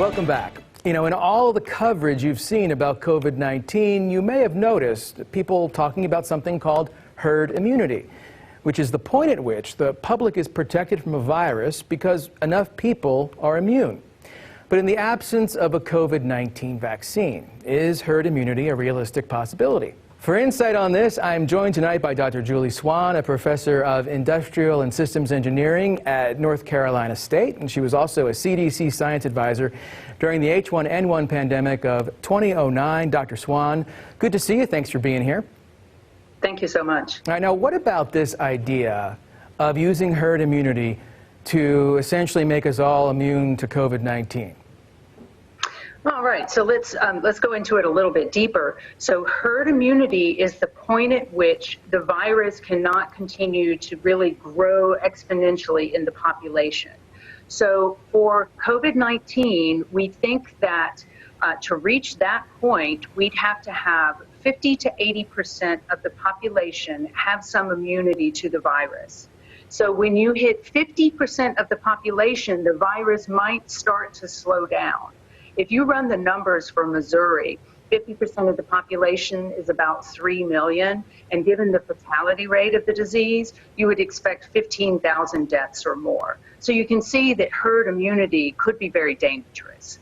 Welcome back. You know, in all the coverage you've seen about COVID-19, you may have noticed people talking about something called herd immunity, which is the point at which the public is protected from a virus because enough people are immune. But in the absence of a COVID-19 vaccine, is herd immunity a realistic possibility? For insight on this, I'm joined tonight by Dr. Julie Swan, a professor of industrial and systems engineering at North Carolina State, and she was also a CDC science advisor during the H1N1 pandemic of 2009. Dr. Swan, good to see you. Thanks for being here. Thank you so much. All right, now, what about this idea of using herd immunity to essentially make us all immune to COVID-19? All right, so let's go into it a little bit deeper. So herd immunity is the point at which the virus cannot continue to really grow exponentially in the population. So for COVID-19, we think that to reach that point, we'd have to have 50 to 80% of the population have some immunity to the virus. So when you hit 50% of the population, the virus might start to slow down. If you run the numbers for Missouri, 50% of the population is about 3 million, and given the fatality rate of the disease, you would expect 15,000 deaths or more. So you can see that herd immunity could be very dangerous.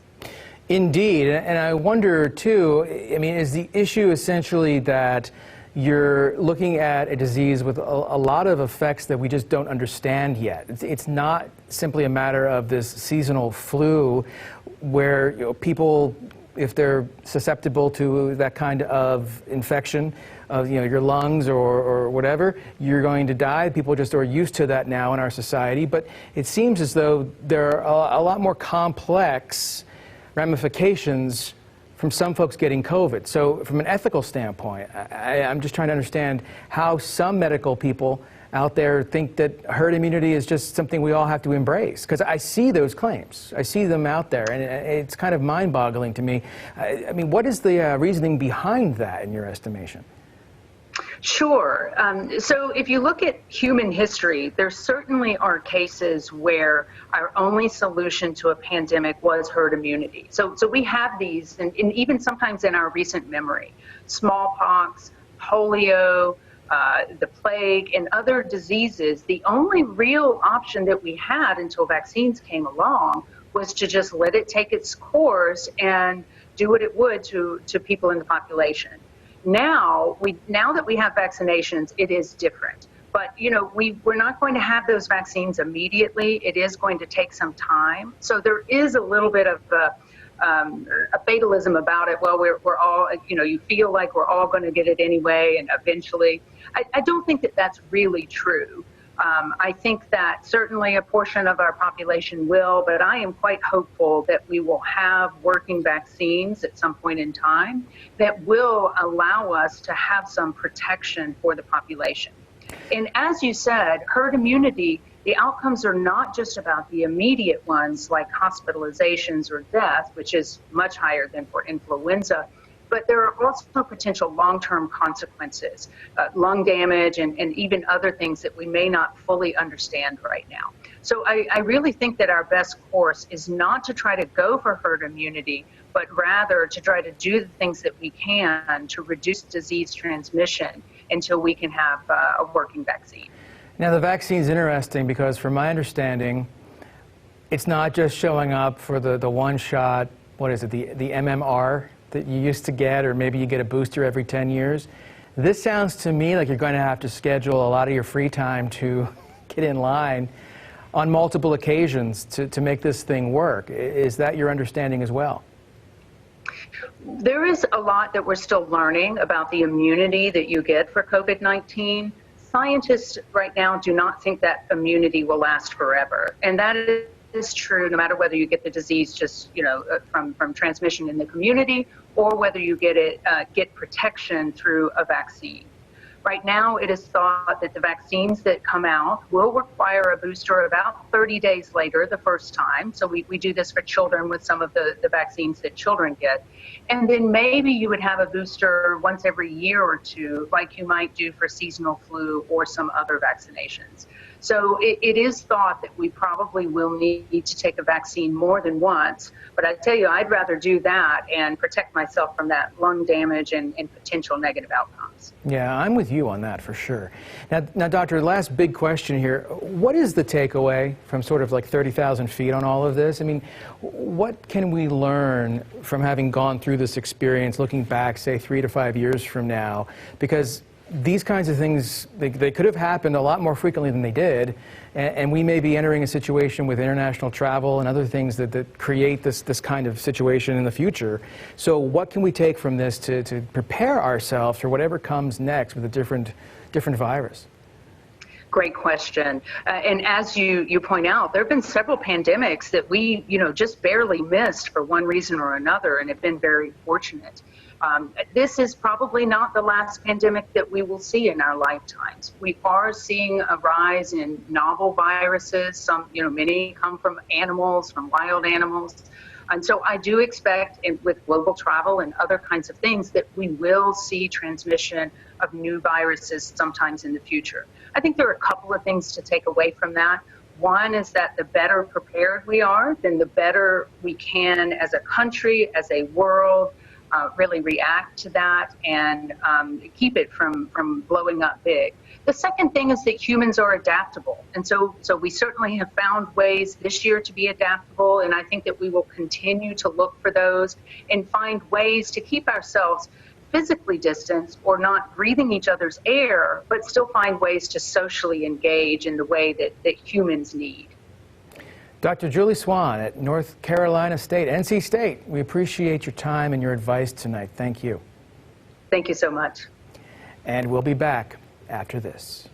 Indeed, and I wonder too, I mean, is the issue essentially that you're looking at a disease with a lot of effects that we just don't understand yet? It's not simply a matter of this seasonal flu where, you know, people, if they're susceptible to that kind of infection of, you know, your lungs or whatever, you're going to die. People just are used to that now in our society. But it seems as though there are a lot more complex ramifications from some folks getting COVID. So from an ethical standpoint, I'm just trying to understand how some medical people out there think that herd immunity is just something we all have to embrace. Because I see those claims. I see them out there, and it's kind of mind-boggling to me. I mean, what is the reasoning behind that in your estimation? Sure. So if you look at human history, there certainly are cases where our only solution to a pandemic was herd immunity. So we have these, and even sometimes in our recent memory, smallpox, polio, the plague, and other diseases. The only real option that we had until vaccines came along was to just let it take its course and do what it would to people in the population. Now that we have vaccinations, it is different. But, you know, we're not going to have those vaccines immediately. It is going to take some time. So there is a little bit of a fatalism about it. Well, we're all, you know, you feel like we're all going to get it anyway, and eventually. I don't think that that's really true. I think that certainly a portion of our population will, but I am quite hopeful that we will have working vaccines at some point in time that will allow us to have some protection for the population. And as you said, herd immunity, the outcomes are not just about the immediate ones like hospitalizations or death, which is much higher than for influenza, but there are also potential long-term consequences, lung damage and even other things that we may not fully understand right now. So I really think that our best course is not to try to go for herd immunity, but rather to try to do the things that we can to reduce disease transmission until we can have a working vaccine. Now, the vaccine is interesting because, from my understanding, it's not just showing up for the one shot, what is it, the MMR that you used to get, or maybe you get a booster every 10 years. This sounds to me like you're going to have to schedule a lot of your free time to get in line on multiple occasions to make this thing work. Is that your understanding as well? There is a lot that we're still learning about the immunity that you get for COVID-19. Scientists right now do not think that immunity will last forever. And that is true no matter whether you get the disease just, you know, from transmission in the community or whether you get protection through a vaccine. Right now, it is thought that the vaccines that come out will require a booster about 30 days later the first time. So we do this for children with some of the vaccines that children get. And then maybe you would have a booster once every year or two, like you might do for seasonal flu or some other vaccinations. So it is thought that we probably will need to take a vaccine more than once. But I tell you, I'd rather do that and protect myself from that lung damage and potential negative outcomes. Yeah, I'm with you on that for sure. Now, Doctor, last big question here. What is the takeaway from sort of like 30,000 feet on all of this? I mean, what can we learn from having gone through this experience, looking back, say, 3 to 5 years from now? Because these kinds of things, they could have happened a lot more frequently than they did, and we may be entering a situation with international travel and other things that create this kind of situation in the future. So what can we take from this to prepare ourselves for whatever comes next with a different virus? Great question. And as you point out, there have been several pandemics that we, just barely missed for one reason or another and have been very fortunate. This is probably not the last pandemic that we will see in our lifetimes. We are seeing a rise in novel viruses. Some, many come from animals, from wild animals. And so I do expect with global travel and other kinds of things that we will see transmission of new viruses sometimes in the future. I think there are a couple of things to take away from that. One is that the better prepared we are, then the better we can as a country, as a world, really react to that and keep it from blowing up big. The second thing is that humans are adaptable. And so we certainly have found ways this year to be adaptable, and I think that we will continue to look for those and find ways to keep ourselves physically distanced or not breathing each other's air, but still find ways to socially engage in the way that humans need. Dr. Julie Swan at North Carolina State, NC State, we appreciate your time and your advice tonight. Thank you. Thank you so much. And we'll be back after this.